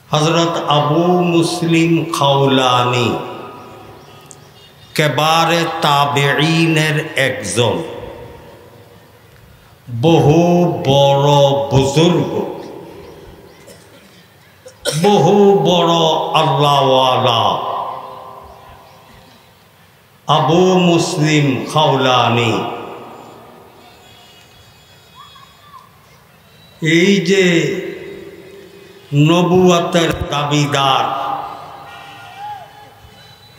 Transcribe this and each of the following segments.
হযরত আবু মুসলিম খাওলানি কেবারে তাবেঈনের একজন, বহু বড় বুজুর্গ, বহু বড় আল্লাহওয়ালা আবু মুসলিম খাওলানি এই যে নবুয়তের দাবিদার,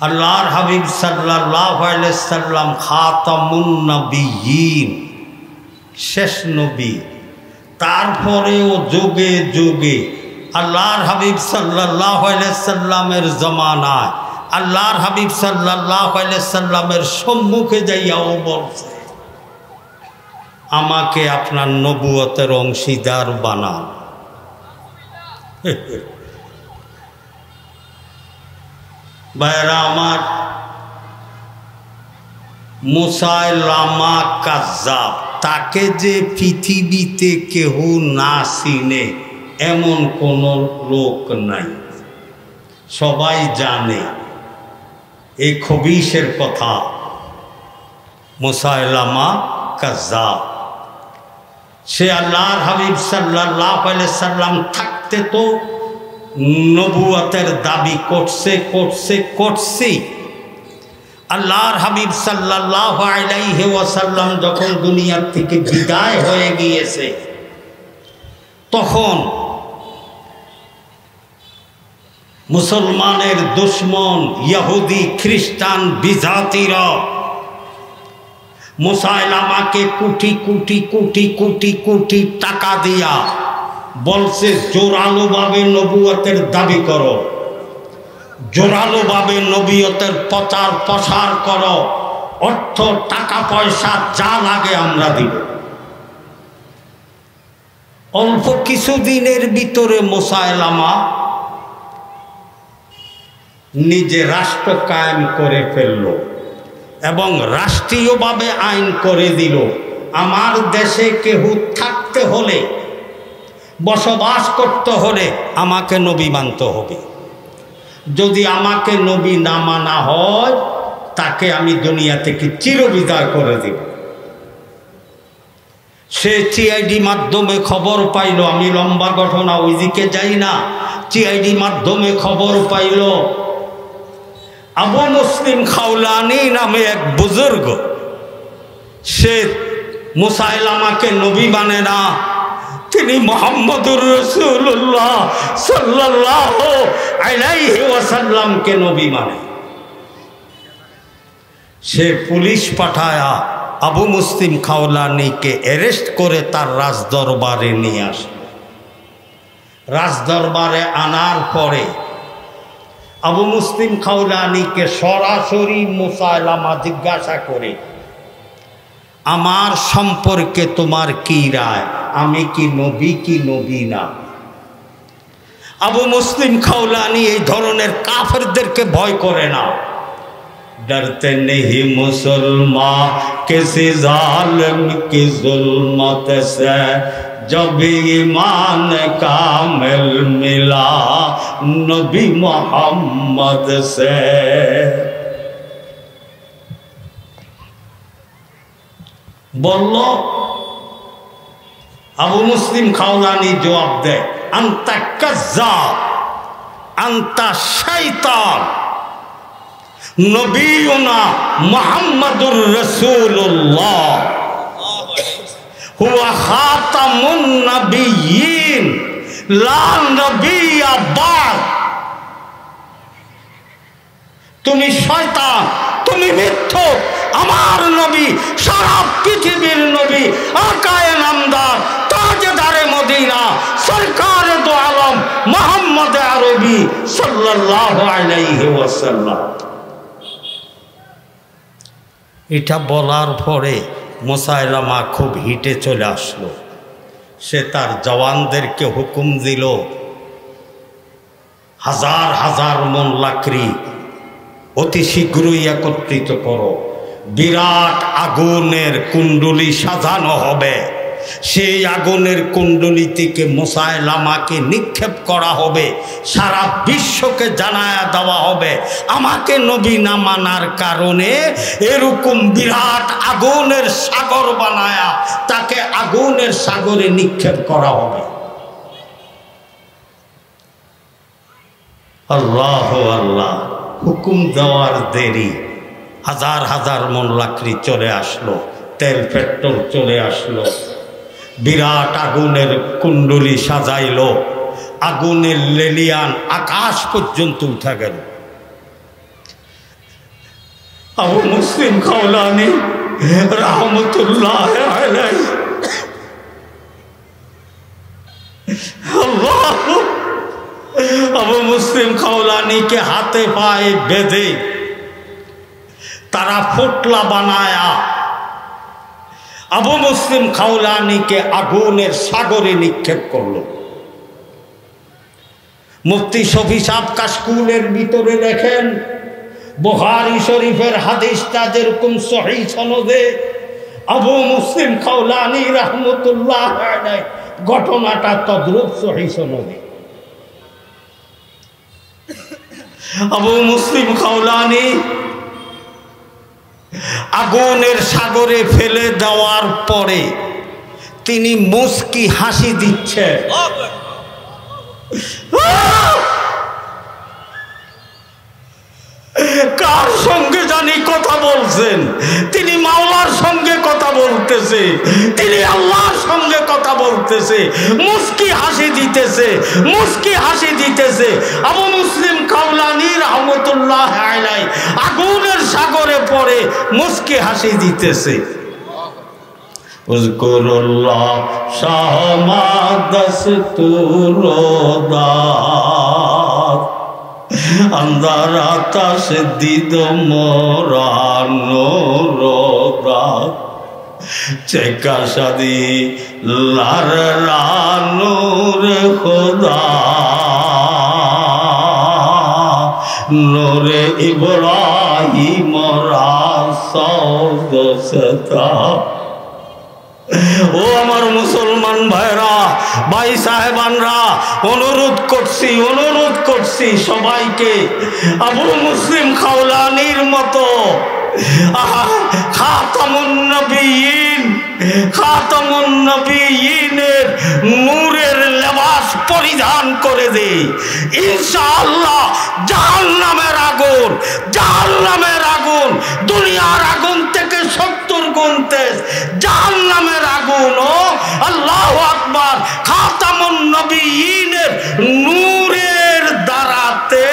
আল্লাহর হাবিব সাল্লাল্লাহু আলাইহি সাল্লাম খাতামুন নবিয়্যিন, শেষ নবী, তারপরেও যুগে যুগে আল্লাহর হাবিব সাল্লাল্লাহু আলাইহি সাল্লামের জমানায় আল্লাহর হাবিব সাল্লাল্লাহু আলাইহি সাল্লামের সম্মুখে যাইয়াও বলছে, আমাকে আপনার নবুয়তের অংশীদার বানান। ভাইরা আমার, মুসাইলামা কাজ্জাব, তাকে যে পৃথিবীতে কেহ না চিনে এমন কোন লোক নাই, সবাই জানে এই খবিশের কথা। মুসাইলামা কাজ্জাব, সে আল্লাহর হাবিব সাল্লাল্লাহু আলাইহি সাল্লাম থাকতে তো নবুয়তের দাবি করছে। আল্লাহর হাবিব সাল্লাল্লাহু আলাইহি ওয়াসাল্লাম যখন দুনিয়ার থেকে বিদায় হয়ে গিয়েছে, তখন মুসলমানের দুশ্মন ইহুদি খ্রিস্টান বিজাতিরা মুসাইলামাকে কোটি কোটি কোটি কোটি কোটি টাকা দিয়া বলছে, জোরালোভাবে নবুয়তের দাবি করো, জোরালোভাবে নবুয়তের প্রচার প্রসার করো, অর্থ টাকা পয়সা যা লাগে আমরা দিব। অল্প কিছুদিনের ভিতরে মুসাইলামা নিজে রাষ্ট্র কায়েম করে ফেলল এবং রাষ্ট্রীয়ভাবে আইন করে দিল, আমার দেশে কেহ থাকতে হলে, বসবাস করতে হলে আমাকে নবী মানতে হবে। যদি আমাকে নবী না মানা হয়, তাকে আমি দুনিয়া থেকে চিরবিদায় করে দেব। সে সিআইডি মাধ্যমে খবর পাইল, আমি লম্বা ঘটনা ওইদিকে যাই না, সিআইডি মাধ্যমে খবর পাইল আবু মুসলিম খাওলানি নামে এক বুজুর্গ, সে মুসাইলামাকে নবী মানে না, তিনি মুহাম্মদুর রাসূলুল্লাহ সাল্লাল্লাহু আলাইহি ওয়াসাল্লামকে নবী মানে। সে পুলিশ পাঠায়া আবু মুসলিম খাওলানিকে অ্যারেস্ট করে তার রাজদরবারে নিয়ে আসে। রাজদরবারে আনার পরে আবু মুসলিম খাওলানিকে সরাসরি মুসাইলামা জিজ্ঞাসা করে, আমার সম্পর্কে তোমার কি রায়, আমি কি নবী কি নবী না? আবু মুসলিম খাওলানি এই ধরনের কাফেরদেরকে ভয় করে না। डरते नहीं मुसलमान किसी जालिम की जुल्मत से, जब ईमान कामिल मिला नबी मोहम्मद से। बोलो, আবু মুসলিম খাওলানি জবাব দেয়, আনতা কাজ্জাব, আনতা শাইতান, নবীনা মুহাম্মাদুর রাসূলুল্লাহ হুয়া খাতামুন নবিয়্যিন লা নবিয়্যা বাদ। তুমি শয়তান, তুমি মিথ্যুক, আমার নবী সারা পৃথিবীর নবী, আকায়ে নামদার, তাজদারে মদিনা, সরকারে দো আলম মুহাম্মদ আরবি সাল্লাল্লাহু আলাইহি ওয়াসাল্লাম। এটা বলার পরে মুসাইলামা খুব হিটে চলে আসলো। সে তার জওয়ানদেরকে হুকুম দিল, হাজার হাজার মন লাকড়ি অতি শীঘ্রই একত্রিত করো, বিরাট আগুনের কুণ্ডলী সাজানো হবে, সেই আগুনের কুণ্ডলী থেকে মুসাইলামাকে নিক্ষেপ করা হবে, সারা বিশ্বকে জানায়া দেওয়া হবে আমাকে নবী না মানার কারণে এরকম বিরাট আগুনের সাগর বানায়া তাকে আগুনের সাগরে নিক্ষেপ করা হবে। আল্লাহ আল্লাহ, হুকুম দেওয়ার দেরি, হাজার হাজার মন লাকড়ি চলে আসলো, তেল পেট্রোল চলে আসলো, বিরাট আগুনের কুণ্ডলী সাজাইলো, আগুনের লেলিয়ান আকাশ পর্যন্ত উঠা গেল। আবু মুসলিম খাওলানি রাহমাতুল্লাহ আলাইহি আবু মুসলিম খাওলানিকে হাতে পায়ে বেঁধে তারা ফোটলা বানায়া আবু মুসলিম খাওলানিকে আগুনের সাগরে নিক্ষেপ করলো। মুফতি শফি সাহেব কাশকুলের ভিতরে লেখেন, বুখারী শরীফের হাদিসটা যেরকম সহিহ সনদে আবু মুসলিম খাওলানি রাহমাতুল্লাহ আলাইহি ঘটনাটা তদ্রুপ সহিহ সনদে। আবু মুসলিম খাওলানি আগুনের সাগরে ফেলে দেওয়ার পরে তিনি মুস্কি হাসি দিচ্ছে। কার সঙ্গে জানি কথা বলছেন? তিনি মাওলার সঙ্গে কথা বলতেছে, তিনি আল্লাহর সঙ্গে কথা বলতেছে, মুস্কি হাসি দিতেছে, মুস্কি হাসি দিতেছে। আবু মুসলিম খাওলানি রাহমাতুল্লাহ আলাইহি আগুনের সাগরে পড়ে মুস্কি হাসি দিতেছে। উযকুরুল্লাহ শাহমা দস্তুরদাত আন্দার আতাশ দিদ মোরানো রোদাত চেকা শাদি লার রানুর খোদা নূরে ইব্রাহিম রাসৌদসতা। ও আমার মুসলমান ভাইরা, ভাই সাহেবানরা, অনুরোধ করছি সবাইকে আবু মুসলিম খাওলানির মতো খাতামুন নবিয়্যিনের নূরের লেবাস পরিধান করে দে, ইনশাআল্লাহ জাহান্নামের আগুন দুনিয়ার আগুন থেকে 70 গুণ তেজ জাহান্নামের আগুন। ও আল্লাহু আকবার, খাতামুন নবিয়্যিনের নূরের দ্বারাতে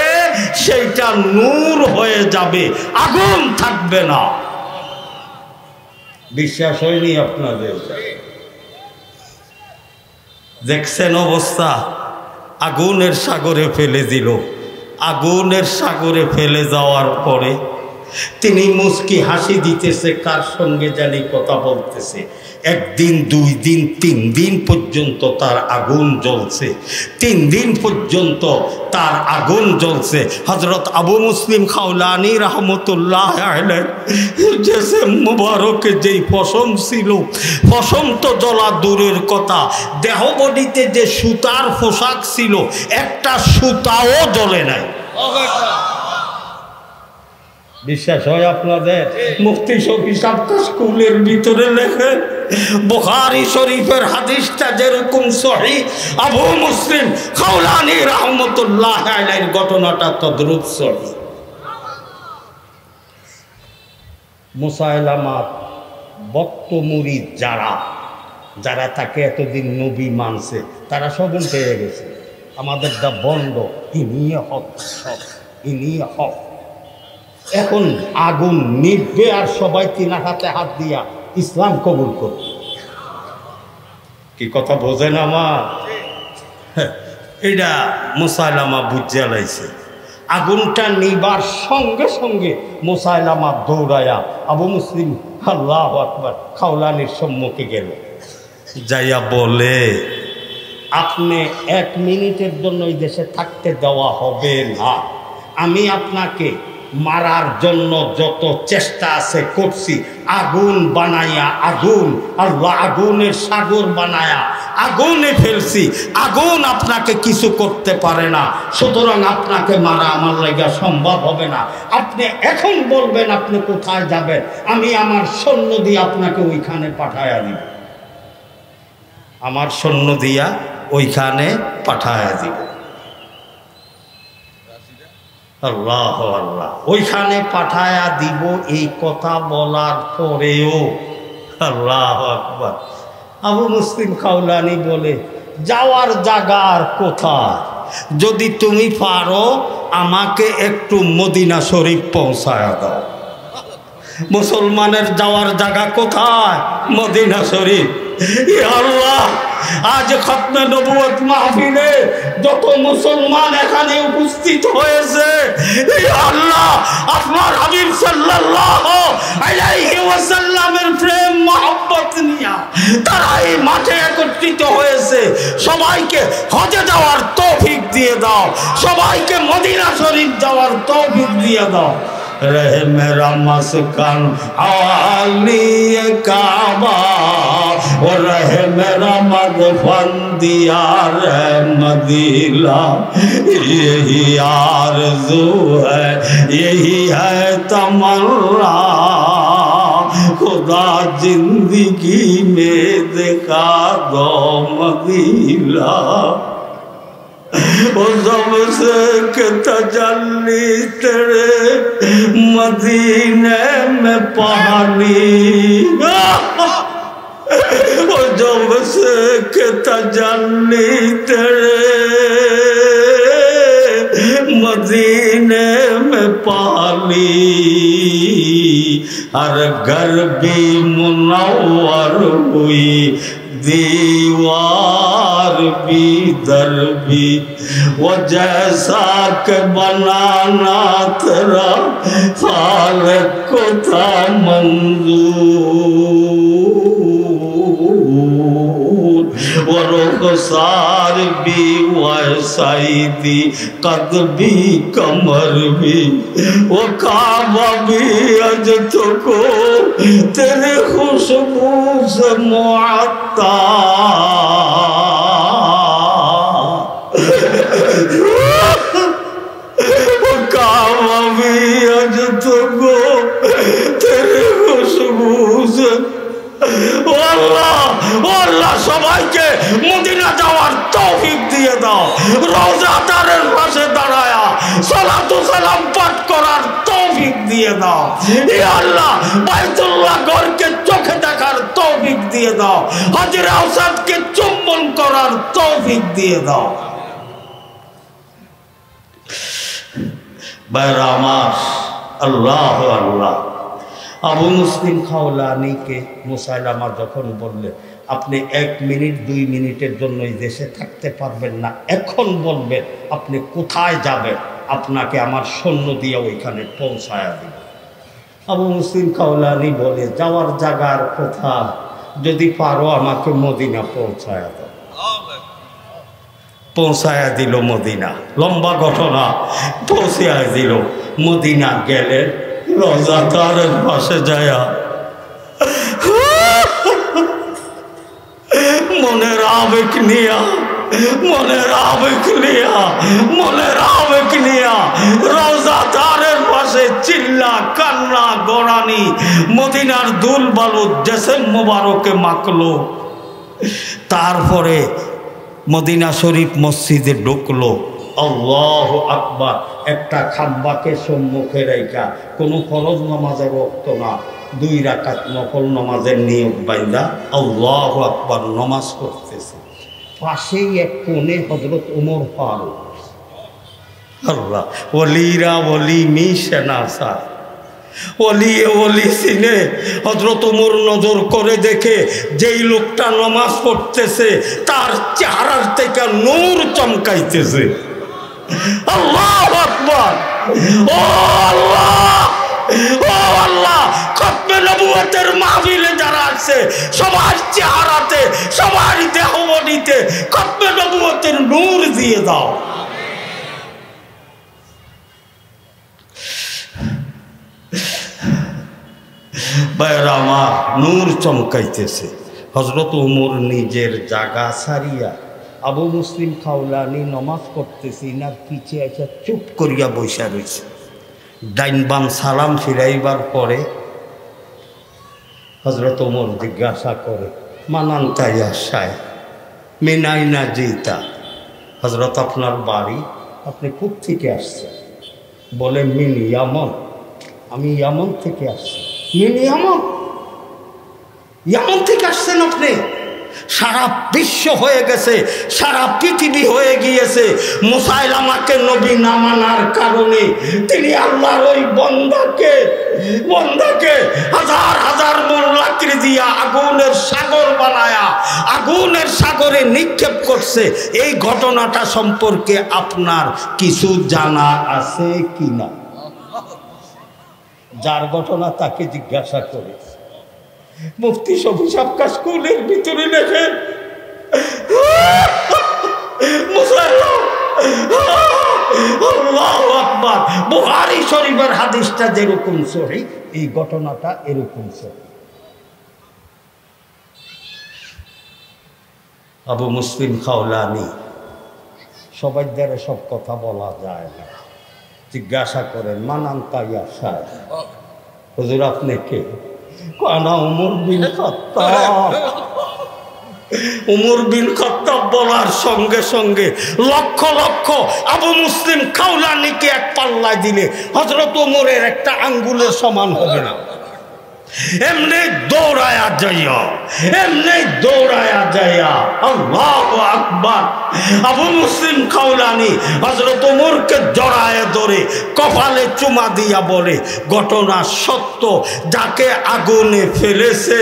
সেইটা নূর হয়ে যাবে, আগুন থাকবে না। বিশ্বাস হয়নি আপনাদের? দেখছেন অবস্থা, আগুনের সাগরে ফেলে দিল। আগুনের সাগরে ফেলে যাওয়ার পরে তিনি মুস্কি হাসি দিতেছে, কার সঙ্গে জানি কথা বলতেছে। 1 দিন 2 দিন 3 দিন পর্যন্ত তার আগুন জ্বলছে, 3 দিন পর্যন্ত তার আগুন জ্বলছে। হযরত আবু মুসলিম খাওলানি রাহমাতুল্লাহ আলাইহি জেসে মুবারকে যেই পশম ছিল, পশম তো জ্বলা দূরের কথা, দেহবডিতে যে সুতার পোশাক ছিল একটা সুতাও জ্বলে নাই। বিশ্বাস হয় আপনাদের? মুফতি শফি সাহেব কাশকুলের ভিতরে লেখেন, বুখারী শরীফের হাদিসটা যেরকম সহিহ, আবু মুসলিম খাওলানি রাহমাতুল্লাহ আলাইহির ঘটনাটা তদ্রুপ সহিহ। মুসাইলামা বক্ত মুরিদ যারা তাকে এতদিন নবী মানছে, তারা সব পেয়ে গেছে আমাদের দা বন্ধ, ইনি হক, ইনি হক। এখন আগুন নিভবে আর সবাই তিনার হাতে হাত দিয়া ইসলাম কবুল করবে। কি কথা বোঝেন আমার? এটা মুসাইলামা বুঝিয়া লাইছে। আগুনটা নিবার সঙ্গে সঙ্গে মুসাইলামা দৌড়ায়া আবু মুসলিম আল্লাহু আকবার খাওলানির সম্মুখে গেল, যাইয়া বলে, আপনি 1 মিনিটের জন্য এই দেশে থাকতে দেওয়া হবে না। আমি আপনাকে মারার জন্য যত চেষ্টা আছে করছি, আগুন বানাইয়া আগুন, আল্লাহ আগুনের সাগর বানায়া আগুনে ফেলছি, আগুন আপনাকে কিছু করতে পারে না। সুতরাং আপনাকে মারা আমার লাগা সম্ভব হবে না। আপনি এখন বলবেন আপনি কোথায় যাবেন, আমি আমার সৈন্য দিয়ে আপনাকে ওইখানে পাঠায়া দিব, আমার সৈন্য দিয়া ওইখানে পাঠায়া দিব। আল্লাহ আল্লাহ, ওইখানে পাঠায়া দিব। এই কথা বলার পরেও আল্লাহ আকবার, আবু মুসলিম খাওলানি বলে যাওয়ার জায়গার কোথায়? যদি তুমি পারো আমাকে একটু মদিনা শরীফ পৌঁছায়া দাও। মুসলমানের যাওয়ার জায়গা কোথায়? মদিনা শরীফ। ইয়া আল্লাহ, আজ খতমে নবুয়ত মাহফিলে যত মুসলমান এখানে উপস্থিত হয়েছে, ইয়া আল্লাহ আপনার হাবিব সাল্লাল্লাহু আলাইহি ওয়াসাল্লামের প্রেম মহব্বত নিয়া তারা এই মাঠে একত্রিত হয়েছে। সবাইকে হজে যাওয়ার তৌফিক দিয়ে দাও, সবাইকে মদিনা শরীফ যাওয়ার তৌফিক দিয়ে দাও। रहे मेरा मस्कन आली काबा और रहे मेरा मदफन दियार मदीना। यही आरज़ू है, यही है तमन्ना, खुदा जिंदगी में दिखा दो मदीना। वो सबसे के तजल्ली तेरे मदीने में पानी, वो सबसे के तजल्ली तेरे मदीने में पानी। हर घर भी मुनव्वर हुई, दीवार भी दर भी, वो जैसा के बनाना तेरा खालिक को था मंजूर। वो रुखसार भी वैसा ही थी, कद भी कमर भी, वो काबा भी अजत को तेरे खुशबू से मुअत्ता। वो काबा भी अजत को तेरे खुशबू से। ও আল্লাহ সবাইকে মদিনা যাওয়ার তৌফিক দিয়ে দাও। রওজা তারের পাশে দাঁড়ায়া সালাতু সালাম পাঠ করার তৌফিক দিয়ে দাও। হে আল্লাহ, বাইতুল্লাহ ঘরকে চোখে দেখার তৌফিক দিয়ে দাও। হাজরে আসাদকে চুম্বন করার তৌফিক দিয়ে দাও। ভাইরা আমার, আল্লাহ আল্লাহ। আবু মুসলিম খাওলানিকে মুসাইলামা যখন বললে আপনি 1 মিনিট 2 মিনিটের জন্য এই দেশে থাকতে পারবেন না, এখন বলবেন আপনি কোথায় যাবেন, আপনাকে আমার সৈন্য দিয়ে ওইখানে পৌঁছায়া দিব। আবু মুসলিম খাওলানি বলে যাওয়ার জায়গার কথা, যদি পারো আমাকে মদিনা পৌঁছায়া দাও। পৌঁছায়া দিল মদিনা, লম্বা ঘটনা। পৌঁছায়া দিল মদিনা, গেলেন রওজা তারের পাশে যায়া মনের আবেগ নিয়া, মনের আবেগ নিয়া, মনের আবেগ নিয়া রওজা তারের পাশে চিল্লা কান্না গড়ানি মদিনার দুল বালু জেসেম মোবারকে মাখলো। তারপরে মদিনা শরীফ মসজিদে ঢুকলো। আল্লাহু আকবার। একটা খাম্বাকে সম্মুখে রেখা, কোনো ফরজ নামাজের ওয়াক্ত না, 2 রাকাত নফল নামাজের নিয়ত বাইন্দা আল্লাহু আকবার নামাজ পড়তেছে। পাশেই এক কোণে হযরত ওমর ফারুক। আল্লাহ, ওলিরা ওলি মিশে না স্যার, ওলি ওলি সিনে হযরত ওমর নজর করে দেখে যেই লোকটা নামাজ পড়তেছে তার চেহারার থেকে নূর চমকাইতেছে। আল্লাহু আকবার। ও আল্লাহ, ও আল্লাহ, খতমে নবুয়তের মাহফিলে যারা আছে সবার চেহারাতে, সবার দেহবনিতে খতমে নবুয়তের নূর দিয়ে দাও। বাইরা আমার নূর চমকাইতেছে। হযরত ওমর নিজের জায়গা ছাড়িয়া আবু মুসলিম খাওলানি নমাজ পড়তেছে, ইনার পিছে এসে চুপ করিয়া বসা রয়েছে। ডাইন বাম সালাম ফিরাইবার পরে হযরত ওমর জিজ্ঞাসা করে, মানান তাইয়া সাহেব মেনাইনা জিতা, হযরত আপনার বাড়ি, আপনি কোথ থেকে আসছেন? বলে মিন ইয়ামন, আমি ইয়ামন থেকে আসছি। মিন ইয়ামন, ইয়ামন থেকে আসছেন আপনি? সারা বিশ্ব হয়ে গেছে, সারা পৃথিবী হয়ে গিয়েছে মুসাইলামাকে নবী না মানার কারণে। তিনি আল্লাহর ওই বন্দাকে হাজার হাজার মন লাকড়ি দিয়া আগুনের সাগর বানায়া আগুনের সাগরে নিক্ষেপ করছে। এই ঘটনাটা সম্পর্কে আপনার কিছু জানা আছে কিনা? যার ঘটনা তাকে জিজ্ঞাসা করে। মুফতি শফি সাহেব স্কুলের ভিতরে লেখেন, আল্লাহু আকবার, বুখারী শরীফের হাদিসটা যেরকম সহিহ, এই ঘটনাটা এরকম সহিহ। আবু মুসলিম খাওলানি, সবাই দ্বারা সব কথা বলা যায় না। জিজ্ঞাসা করেন, মানান তাইয়া সাহেব, হুজুর আপনি কে? কানা উমর বিন খাত্তাব। উমর বিন খাত্তাব বলার সঙ্গে সঙ্গে লক্ষ লক্ষ আবু মুসলিম খাওলানিকে এক পাল্লায় দিলে হযরত ওমরের একটা আঙ্গুলের সমান হবে না। এমনি দৌড়ায়া যাইয়া আল্লাহু আকবার, আবু মুসলিম খাওলানি হযরত ওমরকে জড়ায় ধরে কপালে চুমা দিয়া বলে, ঘটনা সত্য, যাকে আগুনে ফেলেছে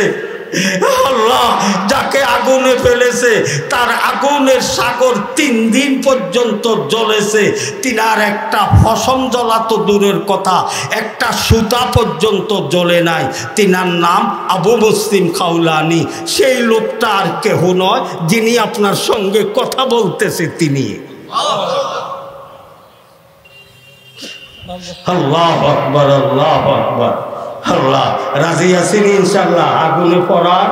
আল্লাহ, যাকে আগুনে ফেলেছে তার আগুনের সাগর 3 দিন পর্যন্ত জ্বলেছে। তিনার একটা ফসম জ্বলা তো দূরের কথা, একটা সুতা পর্যন্ত জ্বলে নাই। তিনার নাম আবু মুসলিম খাওলানি। সেই লোকটা আর কেহ নয়, যিনি আপনার সঙ্গে কথা বলতেছে তিনি। আল্লাহু আকবার, আল্লাহু আকবার। আল্লাহ রাজি আছেন ইনশাআল্লাহ আগুনে পড়ার?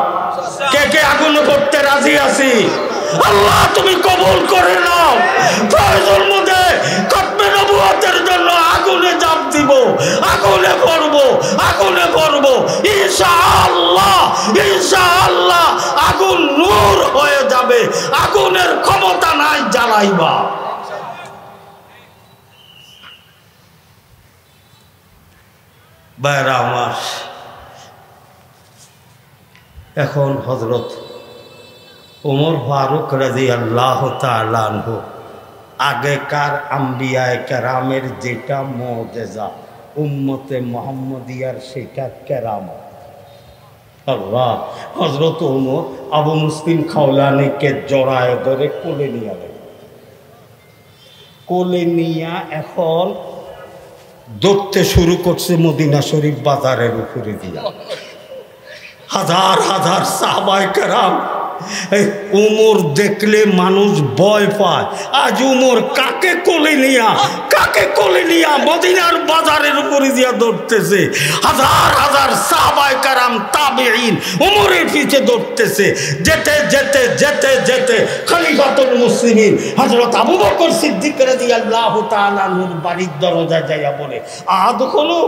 কে কে আগুনে পড়তে রাজি আছি? আল্লাহ তুমি কবুল করে নাও। প্রয়োজন মধ্যে খতমে নবুয়তের জন্য আগুনে জাপ দিব, আগুনে পড়ব ইনশাআল্লাহ। ইনশাআল্লাহ আগুন নূর হয়ে যাবে, আগুনের ক্ষমতা নাই জ্বালাইবা। বাইরা আমার, এখন হযরত ওমর ফারুক রাদিয়াল্লাহু তাআলা আনহু, আগেকার আম্বিয়ায়ে কেরামের যেটা মুজিজা, উম্মতে মুহাম্মদিয়ার সেটা কেরামত। আল্লাহ, হযরত ওমর আবু মুসলিম খাওলানিকে জড়ায় ধরে কোলে নিয়ে গেলেন। কোলে নিয়ে এখন দৌড়তে শুরু করছে মদিনা শরীফ বাজারের উপরে দিয়া। হাজার হাজার সাহাবায়ে কেরাম, উমর দেখলে মানুষ ভয় পায়। আজ উমর কাকে কোলে নিয়া মদিনার বাজারের উপরে দিয়া দৌড়তেছে। হাজার হাজার সাহাবায়ে কেরাম তাবেঈন উমরের পিছে দৌড়তেছে। যেতে যেতে যেতে যেতে খলিফাতুল মুসলিমিন হযরত আবু বকর সিদ্দিক রাদিয়াল্লাহু তাআলা আনহুর বাড়ির দরজায় যাইয়া বলে, আদখুলু,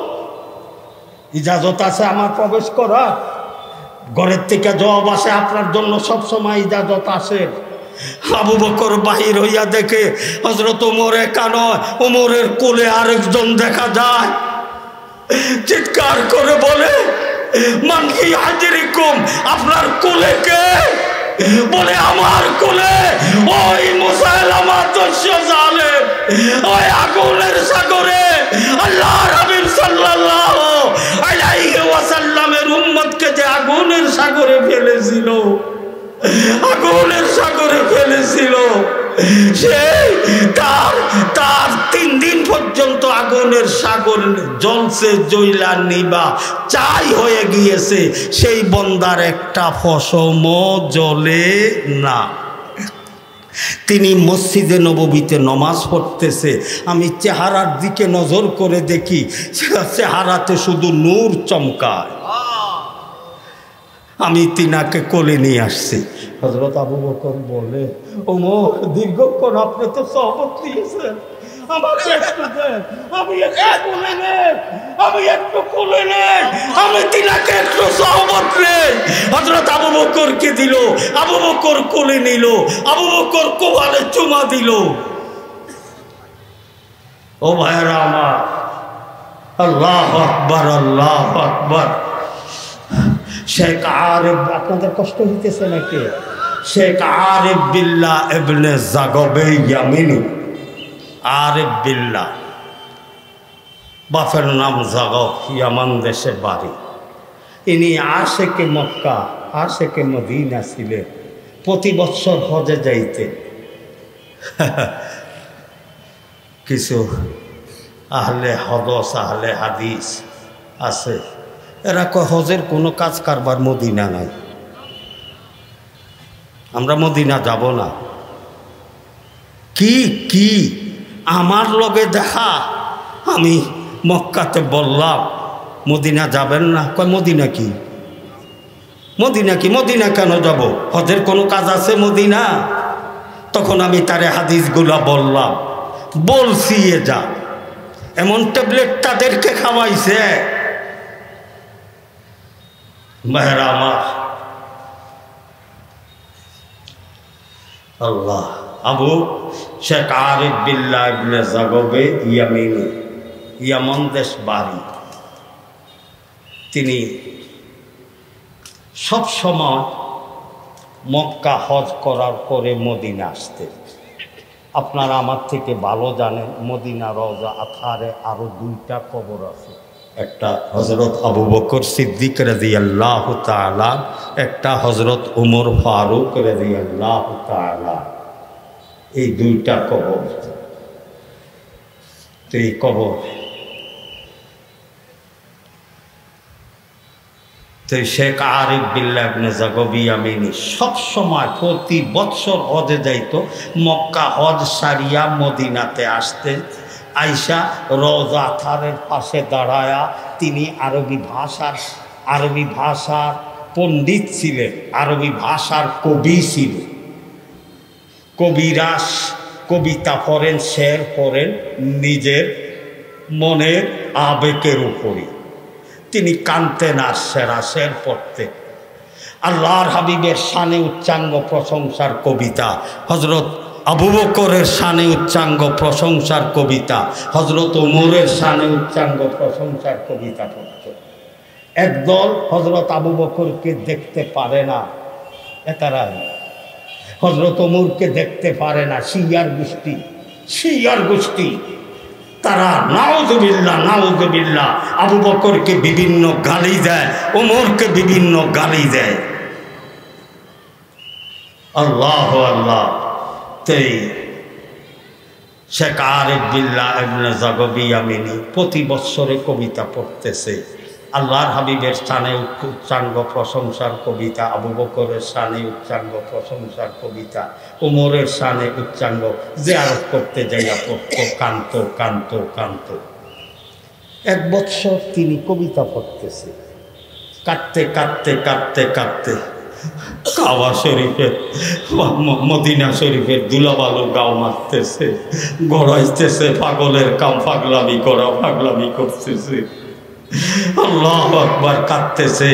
ইজাজত আছে আমার প্রবেশ করা? ঘরের থেকে জবাব আসে, আপনার জন্য সবসময় ইজাজত আসে। আবু বকর বাহির হইয়া দেখে হযরত ওমর একা নয়, ওমরের কোলে আরেকজন দেখা যায়। চিৎকার করে বলে, মান ফি হাজরিকুম, আপনার কোলে কে? বলে, আমার কোলে ওই মুসাইলামা দস্যু জালেম, ওই আগুনের সাগরে আল্লাহর হাবিব সাল্লাল্লাহু আলাইহি ওয়াসাল্লামের উম্মতকে যে আগুনের সাগরে ফেলেছিল, সেই তার 3 দিন পর্যন্ত আগুনের সাগর জ্বলছে, জ্বলা নিবা চাই হয়ে গিয়েছে। সেই বন্দার একটা ফসমও জ্বলে না। তিনি মসজিদে নববীতে নমাজ পড়তেছে। আমি চেহারার দিকে নজর করে দেখি, চেহারাতে শুধু নূর চমকায়। আমি তিনাকে কোলে নিয়ে আসছি। হযরত আবু বকর বলে, ওমর দীর্ঘক্ষণ আপনি তো সহবত দিয়েছেন, আমাকে একটু দেন, আমি একটু কোলে নেই, আমি একটু কোলে নেই, আমি তিনাকে একটু সহবত নেই। হযরত আবু বকরকে দিল, আবু বকর কোলে নিল, আবু বকর কোলে চুমা দিল। ও ভাইরা আমার, আল্লাহু আকবার, আল্লাহু আকবার। শেখ আরিফ, আপনাদের কষ্ট হইতেছে নাকি? শেখ আরিফ বিল্লাহ ইবনে জাগবে ইয়ামিনি, আরিফ বিল্লাহ, বাপের নাম জাগব, ইয়ামান দেশে বাড়ি। ইনি আশেকে মক্কা, আশেকে মদিনা ছিলেন। প্রতি বছর হজে যাইতেন। কিছু আহলে হদস, আহলে হাদিস আছে, এরা কয় হজের কোনো কাজ কারবার মদিনা নাই, আমরা মদিনা যাব না। কি কি আমার লগে দেখা, আমি মক্কাতে বললাম মদিনা যাবেন না, কয় মদিনা কি, মদিনা কি, মদিনা কেন যাব, হজের কোনো কাজ আছে মদিনা? তখন আমি তারে হাদিসগুলা বললাম, বলছি এ যা, এমন ট্যাবলেট তাদেরকে খাওয়াইছে। ভাইরা আমার, আল্লাহ। আবু শেখ আরিফ বিল্লাহ ইবনে জাগবে ইয়ামিনি, ইয়ামান দেশ বাড়ি। তিনি সব সময় মক্কা হজ করার পরে মদিনা আসতেন। আপনারা আমার থেকে ভালো জানেন, মদিনা রওজা আথারে আরো 2টা কবর আছে। একটা হযরত আবু বকর সিদ্দিক রাদিয়াল্লাহু তাআলা, একটা হযরত উমর ফারুক রাদিয়াল্লাহু তাআলা। এই 2টা কবর। তো এই কবর, তো শেখ আরিফ বিল্লাহ ইবনে জাগবি ইয়ামিনি সব সময় প্রতি বছর হজে যাইতো। মক্কা হজ সারিয়া মদিনাতে আসতেন। আইসা রওজা আথারের পাশে দাঁড়ায়া তিনি আরবি ভাষার পণ্ডিত ছিলেন, আরবি ভাষার কবি ছিলেন। কবিরাস, কবিতা পড়েন, শের পড়েন নিজের মনের আবেগের উপরে। তিনি কানতেন আর শের পড়তেন। আল্লাহর হাবিবের শানে উচ্চাঙ্গ প্রশংসার কবিতা, হযরত আবু বকরের শানে উচ্চাঙ্গ প্রশংসার কবিতা, হযরত ওমরের শানে উচ্চাঙ্গ প্রশংসার কবিতা পড়ত। একদল হযরত আবু বকরকে দেখতে পারে না, এতারা হযরত ওমরকে দেখতে পারে না, শিয়ার গোষ্ঠী। তারা নাউযুবিল্লাহ নাউযুবিল্লাহ আবু বকরকে বিভিন্ন গালি দেয়, ওমরকে বিভিন্ন গালি দেয়। আল্লাহু আল্লাহ। তাই শেখ আরিফ বিল্লাহ ইবনে জাগবি ইয়ামিনি প্রতি বছরে কবিতা পড়তেছে। আল্লাহর হাবিবের স্থানে উচ্চাঙ্গ প্রশংসার কবিতা, আবু বকরের স্থানে উচ্চাঙ্গ প্রশংসার কবিতা, ওমরের স্থানে উচ্চাঙ্গ জিয়ারত করতে যাইয়া পড়তো, কান্ত। এক বৎসর তিনি কবিতা পড়তেছে, কাঁদতে কাবা শরীফের, মদিনা শরীফের দুলাবালু গাও মারতেছে, গড়াইতেছে, পাগলের কাম, পাগলামি করতেছে। আল্লাহু আকবার। কাঁদতেছে।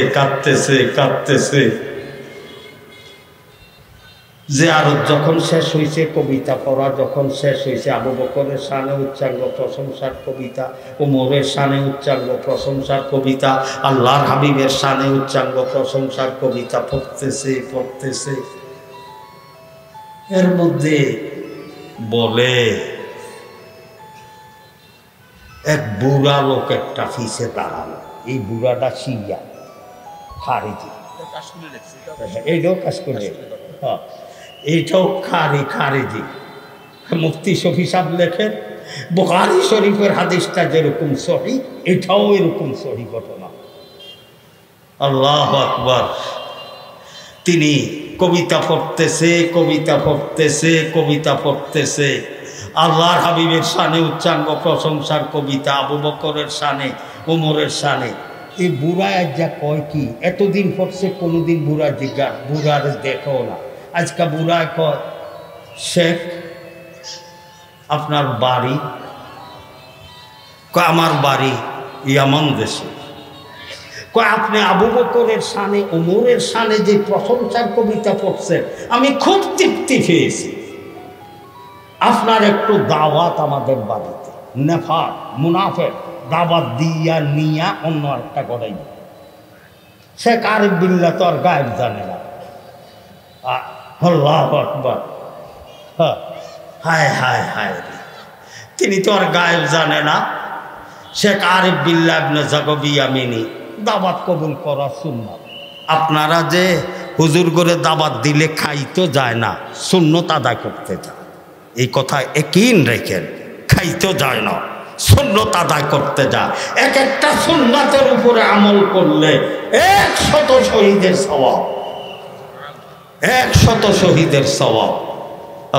জিয়ারত যখন শেষ হয়েছে, কবিতা পড়া যখন শেষ হয়েছে, আবু বকরের শানে উচ্চাঙ্গ প্রশংসার কবিতা, ওমরের শানে উচ্চাঙ্গ প্রশংসার কবিতা, আল্লাহর হাবিবের শানে উচ্চাঙ্গ প্রশংসার কবিতা পড়তেছে। এর মধ্যে বলে এক বুড়া লোক একটা ফিসে দাঁড়ালো। এই বুড়াটা শিয়া, খারিজি, এইটাও কাশ্মীরে, এইটাও খারিজি। মুফতি শফি সাহেব লেখেন, বুখারী শরীফের হাদিসটা যেরকম সহি, এটাও এরকম সহি ঘটনা। আল্লাহু আকবার। তিনি কবিতা পড়তেছে। আল্লাহর হাবিবের শানে উচ্চাঙ্গ প্রশংসার কবিতা, আবু বকরের শানে, ওমরের শানে। এই বুড়া যা কয় কি এতদিন পড়ছে কোনোদিন বুড়া জিজ্ঞাস বুড়ার দেখো না আজকা বুড়ায় কয় শেখ আপনার বাড়ি কয় আমার বাড়ি ইয়ামান দেশে কয় আপনি আবু বকরের শানে ওমরের শানে যে প্রশংসার কবিতা পড়ছেন আমি খুব তৃপ্তি পেয়েছি আপনার একটু দাওয়াত আমাদের বাড়িতে নেফাক মুনাফেক দাওয়াত দিয়া নিয়া অন্য একটা করাই শেখ আরিফ বিল্লাহ তো আর গায়েব জানে না আল্লাহু আকবার হায় হায় হায় তিনি তো আর গায়েব জানে না শেখ আরিফ বিল্লাহ ইবনে জাগবি ইয়ামিনী দাওয়াত কবুল করা সুন্নাত আপনারা যে হুজুর করে দাওয়াত দিলে খাইতো যায় না সুন্নত আদায় করতে যায় এই কথা একইন রেখেন খাইতো যায় না সুন্নত আদায় করতে যায় এক একটা সুন্নাতের উপরে আমল করলে 100 শহীদের সওয়াব 100 শহীদের সওয়াব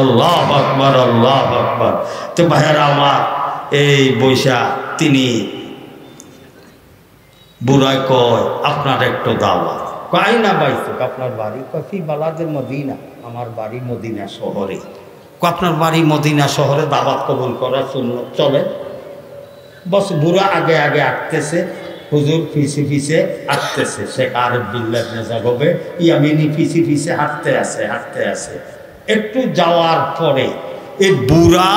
আল্লাহু আকবার আল্লাহু আকবার তো ভাইরা আমার এই বৈশা তিনি বুড়ায় কয় আপনার একটু দাওয়াত কয় না বাইতুক আপনার বাড়ি কফি বালাদের মদিনা আমার বাড়ি মদিনা শহরে আপনার বাড়ি মদিনা শহরে দাওয়াত কবুল করার সুন্নত চলে বস বুড়া আগে আগে আঁকতেছে হুজুর পিছে পিছে আঁকতেছে শেখ আরিফ বিল্লাহ ইবনে জাগবে ইয়ামিনী পিছে পিছে হাঁটতে আছে একটু যাওয়ার পরে এই বুড়া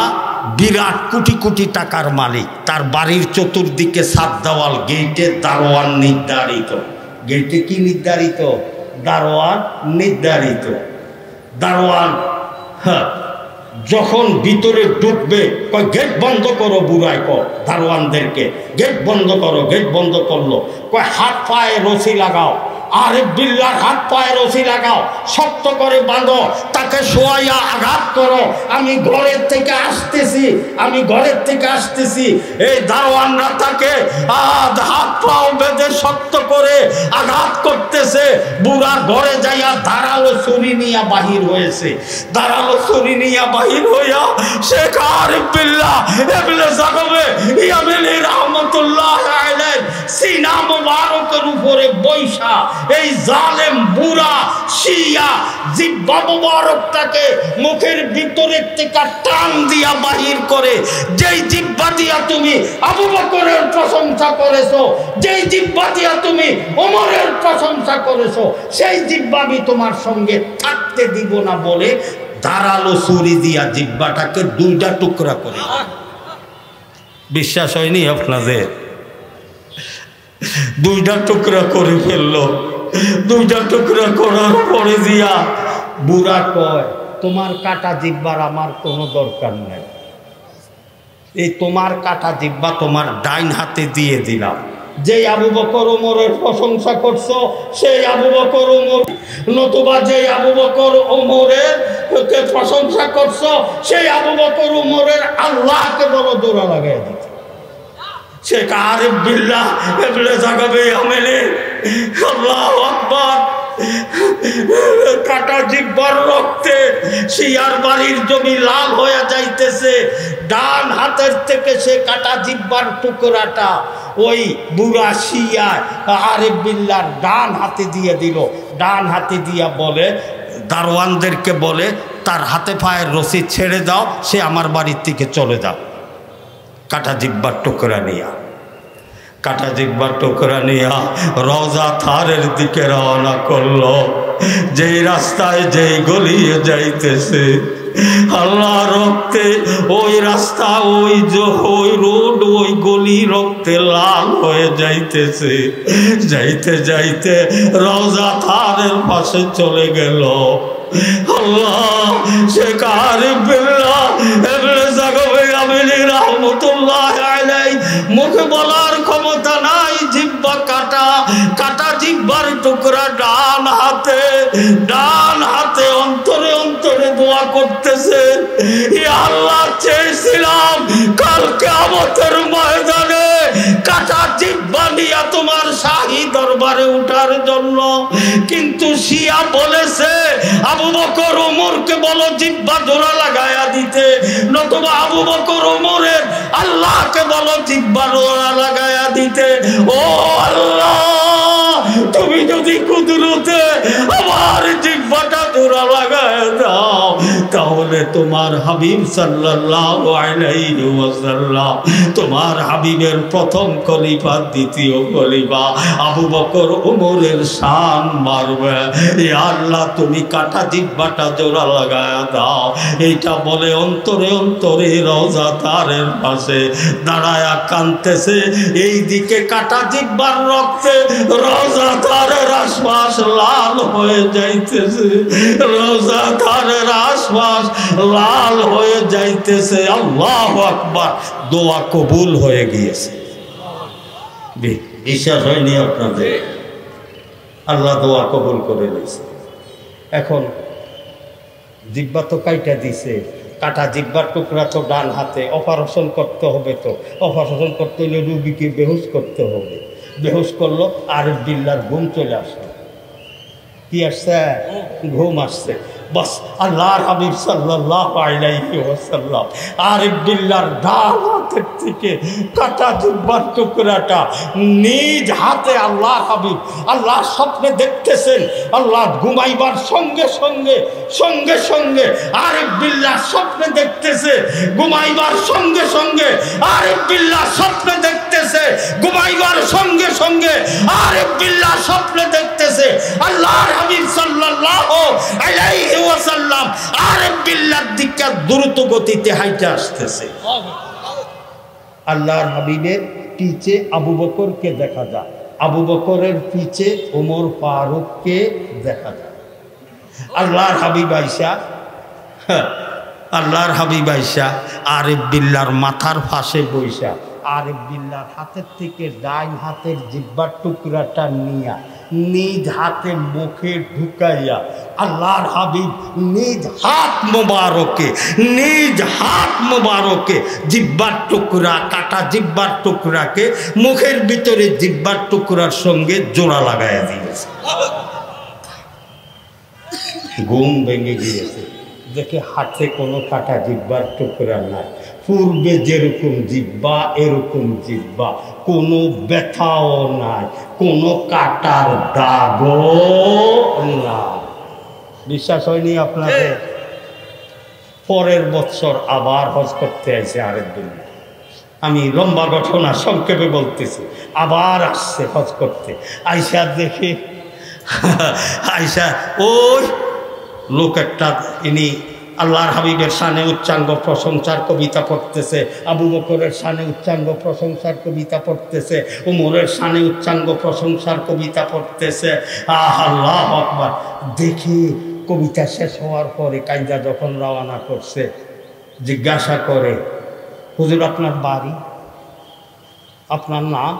বিরাট কোটি কোটি টাকার মালিক তার বাড়ির চতুর্দিকে 7 দেওয়াল গেটে দারোয়ান নির্ধারিত গেটে কি নির্ধারিত দারোয়ান নির্ধারিত দারোয়ান যখন ভিতরে ঢুকবে কয় গেট বন্ধ করো বুড়ায় কর দারোয়ানদেরকে গেট বন্ধ করো গেট বন্ধ করলো কয় হাত পায়ে রশি লাগাও আরিফ বিল্লাহর হাত পায়ে রশি লাগাও শক্ত করে বাঁধো তাকে শোয়াইয়া আঘাত করো আমি ঘরের থেকে আসতেছি এই দারোয়ানরা তাকে হাত পাও বেঁধে শক্ত করে আঘাত করতেছে বুড়া ঘরে যাইয়া ধারালো ছুরি নিয়ে বাহির হয়েছে হইয়া শেখ আরিফ বিল্লাহ ইবনে জাগবে ইয়ামিনী রাহমাতুল্লাহ আলাইহি সিনা মুবারকের উপরে বৈশা এই জালেম বুড়া শিয়া জিহ্বা মুবারকটাকে মুখের ভিতরের থেকে টান দিয়া বাহির করে যেই জিহ্বা দিয়া তুমি আবু বকরের প্রশংসা করেছো যেই জিহ্বা দিয়া তুমি ওমরের প্রশংসা করেছো সেই জিহ্বা আমি তোমার সঙ্গে থাকতে দিব না বলে ধারালো ছুরি দিয়া জিহ্বাটাকে 2টা টুকরা করে বিশ্বাস হয়নি আপনাদের 2টা টুকরা করে ফেললো 2টা টুকরা করার পরে দিয়া বুড়া কয় তোমার কাটা জিহ্বার আমার কোনো দরকার নেই এই তোমার কাটা জিহ্বা তোমার ডাইন হাতে দিয়ে দিলাম যেই আবু বকর ওমরের প্রশংসা করছো সেই আবু বকর ওমর নতুবা যেই আবু বকর ওমরের প্রশংসা করছো সেই আবু বকর ওমরের আল্লাহকে বড় দৌড়া লাগাই দিতে শেখ আরিফ বিল্লাহ ইবনে জাগবে ইয়ামিনী আল্লাহু আকবার কাটা জিহ্বার রক্তে শিয়ার বাড়ির জমি লাল হয়ে যাইতেছে ডান হাতের থেকে সে কাটা জিহ্বার টুকরাটা ওই বুড়া শিয়া আরিফ বিল্লাহর ডান হাতে দিয়ে দিল ডান হাতে দিয়া বলে দারোয়ানদেরকে বলে তার হাতে পায়ের রশি ছেড়ে দাও সে আমার বাড়ির থেকে চলে যাও কাটা জিহ্বার টুকরা নিয়া রওজা থারের দিকে রওনা করলো যেই রাস্তায় যেই গলিয়ে যাইতেছে আল্লাহ রক্তে ওই রাস্তা ওই রোড ওই গলি রক্তে লাল হয়ে যাইতেছে যাইতে যাইতে রওজা থারের পাশে চলে গেল আল্লাহ শেখ আরিফ বিল্লাহ ইবনে জাগবে ইয়ামিনী রাহমাতুল্লাহ আলাইহি মুখে বলার ক্ষমতা নাই জিহ্বা কাটা জিহ্বার টুকরা ডান হাতে অন্তরে অন্তরে দোয়া করতেছে ইয়া আল্লাহ চেয়েছিলাম কাল কিয়ামতের ময়দানে কাটা জিহ্বা নিয়ে তোমার শাহী দরবারে উঠার জন্য কিন্তু শিয়া বলেছে আবু বকর ওমরকে বলো জিহ্বা জোড়া লাগায়া দিতে নতুবা আবু বকর ওমরের আল্লাহ আল্লাহকে বলো জিহ্বার জোড়া লাগায়া দিতে। ও আল্লাহ, তুমি যদি কুদরতে আমার জিহ্বাটা জোড়া লাগায়া দাও, তাহলে তোমার হাবিব সাল্লাল্লাহু আলাইহি ওয়াসাল্লাম, তোমার হাবিবের প্রথম খলিফা, দ্বিতীয় খলিফা আবু বকর ওমরের শান মারবে। ইয়া আল্লাহ, তুমি কাটা জিহ্বাটা জোড়া লাগায়া দাও। এইটা বলে অন্তরে অন্তরে রওজা তারের পাশে দাঁড়ায়া কাঁদতেছে। এই দিকে কাটা জিহ্বার রক্তে রওজা তারের আশপাশ লাল হয়ে যাইতেছে, রওজা তারের আশপাশ লাল হয়ে যাইতেছে। আল্লাহু আকবার, দোয়া কবুল হয়ে গিয়েছে। বিশ্বাস হয়নি আপনাদের? আল্লাহ দোয়া কবুল করে নিয়েছে। এখন জিহ্বা তো কাইটা দিছে, কাটা জিহ্বার টুকরা তো ডান হাতে, অপারেশন করতে হবে। তো অপারেশন করতে হলে রুগীকে বেহুশ করতে হবে। বেহুশ করলো, আরিফ বিল্লাহর ঘুম চলে আসলো। কি আসছে? ঘুম আসছে। বাস আল্লাহর হাবিব সাল্লাল্লাহু আলাইহি ওয়াসাল্লাম আরিফ বিল্লাহর ডান হাতের থেকে কাটা জিহ্বার টুকরাটা নিজ হাতে আল্লাহর হাবিব আল্লাহর স্বপ্নে দেখতেছেন। আল্লাহ ঘুমাইবার সঙ্গে সঙ্গে সঙ্গে সঙ্গে আরিফ বিল্লাহ স্বপ্নে দেখতেছে, ঘুমাইবার সঙ্গে সঙ্গে আরিফ বিল্লাহ স্বপ্নে দেখতেছে, ঘুমাইবার সঙ্গে সঙ্গে আরিফ বিল্লাহ স্বপ্নে দেখতেছে। আল্লাহর হাবিব সাল্লাল্লাহু আলাইহি ওয়াসাল্লাম আরিফ বিল্লাহর দিকে দ্রুত গতিতে হাইটে আসতেছে। আল্লাহর হাবিবের পিছে আবু বকরকে দেখা যায়, আবু বকরের পিছে ওমর ফারুককে দেখা যায়। আল্লাহর হাবিব আয়েশা, আল্লাহর হাবিব আয়েশা আরিফ বিল্লাহর মাথার পাশে বইসা আরিফ বিল্লাহর হাতের থেকে ডাইন হাতের জিহ্বার টুকরাটা নিয়া নিজ হাতে মুখে ঢুকাইয়া আল্লাহর হাবিব নিজ হাত মোবারকে জিহ্বার টুকরা, কাটা জিহ্বার টুকরাকে মুখের ভিতরে জিহ্বার টুকরার সঙ্গে জোড়া লাগাইয়া দিয়েছে। ঘুম ভেঙে গিয়েছে, দেখে হাতে কোনো কাটা জিহ্বার টুকরা নাই। পূর্বে যেরকম জিহ্বা এরকম জিহ্বা, কোনো ব্যথাও নাই, কোনো কাটার দাগও না। বিশ্বাস হয়নি আপনাদের? পরের বছর আবার হজ করতে আসে আরেক দিন। আমি লম্বা ঘটনা সংক্ষেপে বলতেছি। আবার আসছে হজ করতে, আইসা দেখে আইসা ওই লোক একটা, ইনি আল্লাহর হাবিবের শানে উচ্চাঙ্গ প্রশংসার কবিতা পড়তেছে, আবু বকরের শানে উচ্চাঙ্গ প্রশংসার কবিতা পড়তেছে, ওমরের শানে উচ্চাঙ্গ প্রশংসার কবিতা পড়তেছে। আল্লাহু আকবার। দেখি কবিতা শেষ হওয়ার পরে কাইদা যখন রওনা করছে, জিজ্ঞাসা করে, হুজুর আপনার বাড়ি, আপনার নাম?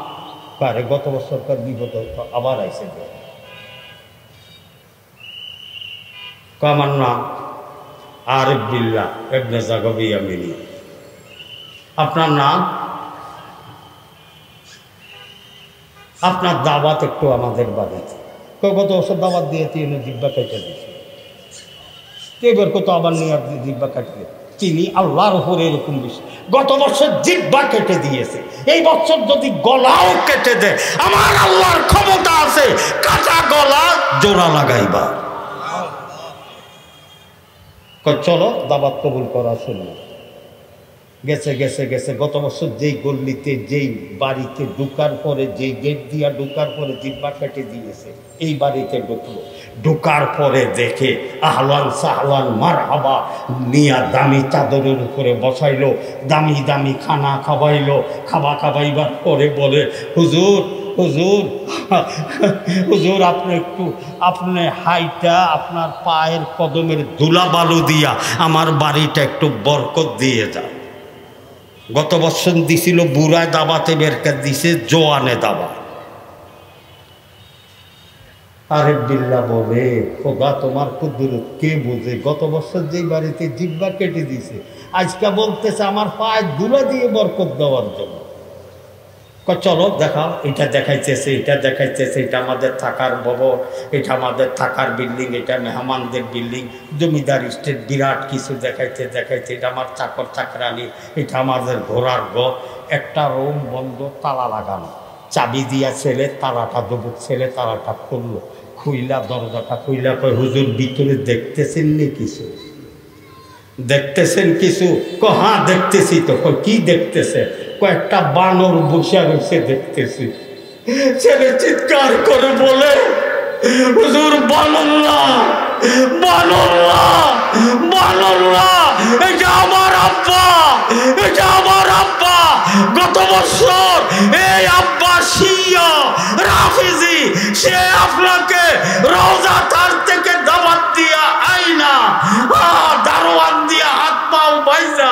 পারে গত বছরকার বিগত আবার আইসে। আমার নাম আরিফ বিল্লাহ ইবনে জাগবি ইয়ামিনী। আপনার নাম? আপনার দাওয়াত একটু আমাদের বাড়িতে। গত বছর দাওয়াত দিয়ে তিনি জিহ্বা কেটে দিয়েছে, এবার কত আবার নিয়ে জিহ্বা কাটবে। তিনি আল্লাহর উপরে এরকম বিষয়, গত বছর জিহ্বা কেটে দিয়েছে, এই বছর যদি গলাও কেটে দেয়, আমার আল্লাহর ক্ষমতা আছে কাটা গলা জোড়া লাগাইবা। চলো দাওয়াত কবুল করা শুনলো। গেছে গেছে গেছে গত বছর যেই গল্লিতে, যেই বাড়িতে ঢুকার পরে, যেই গেট দিয়া ঢুকার পরে জিহ্বা কেটে দিয়েছে, এই বাড়িতে ঢুকলো। ঢুকার পরে দেখে আহলান সাহলান মারহাবা নিয়া দামি চাদরের উপরে বসাইলো, দামি দামি খানা খাওয়াইলো। খাওয়াইবার পরে বলে, হুজুর হুজুর হুজুর আপনি একটু আপনি হাইটা আপনার পায়ের কদমের ধুলা বালু দিয়া আমার বাড়িটা একটু বরকত দিয়ে যাও। গত বছর দিছিল বুড়ায় দাবাতে বেরকে দিছে জোয়ানে দাবা। আরিফ বিল্লাহ বলে, খোদা তোমার কুদরত কে বুঝে, গত বছর যেই বাড়িতে জিহ্বা কেটে দিছে, আজকে বলতেছে আমার পায়ে ধুলা দিয়ে বরকত দেওয়ার জন্য। চলো দেখাও, এটা দেখাইতেছে, এটা দেখাইতেছে, এটা আমাদের থাকার ভবন, এটা আমাদের থাকার বিল্ডিং, এটা মেহমানদের বিল্ডিং, জমিদার স্টেট বিরাট কিছু দেখাইতে দেখাইতে, এটা আমার চাকর চাকরানি, এটা আমাদের ঘোড়ার ঘর। একটা রুম বন্ধ, তালা লাগানো, চাবি দিয়া ছেলে তালাটা দবুক, ছেলে তালাটা খুললো, খুইলা দরজাটা খুইলা কয় হুজুর ভিতরে দেখতেছেন নি কিছু? দেখতেছেন কিছু? হ্যাঁ দেখতেছি। তো কি দেখতেছে? কয়েকটা বানর বসে রয়েছে দেখতেছি। ছেলে চিৎকার করে বলে হুজুর বানররা, বানররা, বানররা, এটা আমার আব্বা, এটা আমার আব্বা। গত বছর এই আব্বা শিয়া রাফিজি, সে আপনাকে রওজা তার থেকে দাওয়াত দিয়া আইনা দারোয়ান দিয়া হাত পাও বাইজা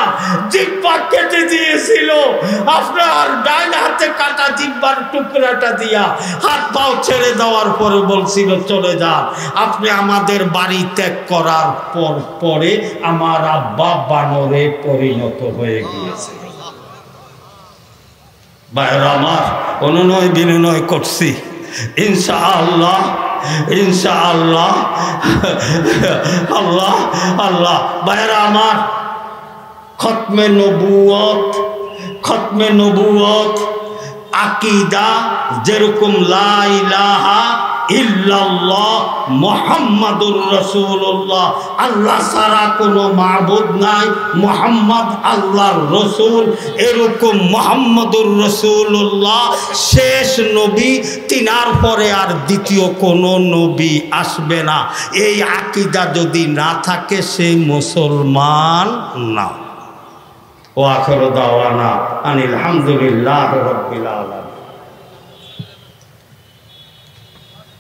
জিব্বা কেটে দিয়েছিল। আপনার ডাইন হাতে কাটা জিব্বার টুকরাটা দিয়া হাত পাও ছেড়ে দেওয়ার পরে বলছিল চলে যান। আপনি আমাদের বাড়ি ত্যাগ করার পরে আমার আব্বা বানরে পরিণত হয়ে গিয়েছে। ভাইরা আমার, অনুনয় বিনয় করছি, ইনশাআল্লাহ, ইনশাআল্লাহ, আল্লাহ আল্লাহ। ভাইরা আমার, খতমে নবুয়ত, খতমে নবুয়ত আকীদা যেরকম লা ইলাহা ইল্লাল্লাহ মুহাম্মাদুর রাসূলুল্লাহ, আল্লাহ ছাড়া কোনো মাবুদ নাই, মুহাম্মদ আল্লাহর রসুল, এরকম মুহাম্মাদুর রাসূলুল্লাহ শেষ নবী, তিনার পরে আর দ্বিতীয় কোনো নবী আসবে না। এই আকীদা যদি না থাকে সে মুসলমান না। ওয়া আখিরু দাওয়ানা আনিল হামদুলিল্লাহি রাব্বিল আলামিন।